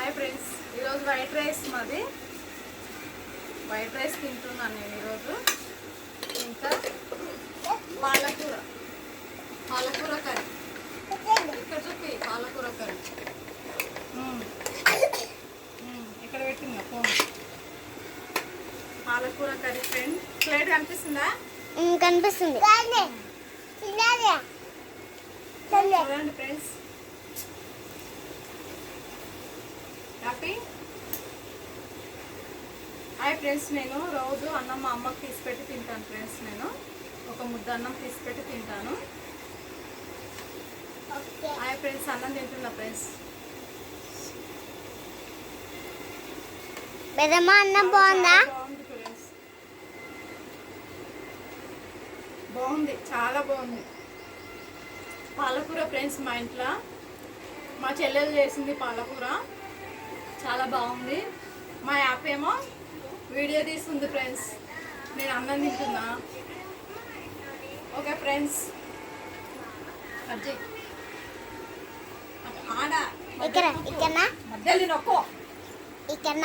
Hi friends, ఈరోజు white rice మాది. White rice తింటున్నాను నేను ఈరోజు. ఇంకా పాలకూర కర్రీ. ఇక్కడ చూపి పాలకూర కర్రీ. ఇక్కడ పెట్టిందా ఫోన్. పాలకూర కర్రీ ఫ్రెండ్. ప్లేట్ కనిపిస్తుందా? కనిపిస్తుంది. చూడండి ఫ్రెండ్స్. హ్యాపీ. హాయ్ ఫ్రెండ్స్, నేను రోజు అన్నం మా అమ్మకి తీసిపెట్టి తింటాను ఫ్రెండ్స్. నేను ఒక ముద్ద అన్నం తీసిపెట్టి తింటాను. హాయ్ ఫ్రెండ్స్, అన్నం తింటున్నా ఫ్రెండ్స్. అన్నం బాగుందా? బాగుంది ఫ్రెండ్స్, బాగుంది, చాలా బాగుంది. పాలకూర ఫ్రెండ్స్, మా ఇంట్లో మా చెల్లెలు చేసింది పాలకూర, చాలా బాగుంది. మా యాప్ ఏమో వీడియో తీస్తుంది ఫ్రెండ్స్, నేను అన్నం తింటున్నా. ఓకే ఫ్రెండ్స్, ఇక్కడ మధ్యలో నొక్కో. ఇక్కడ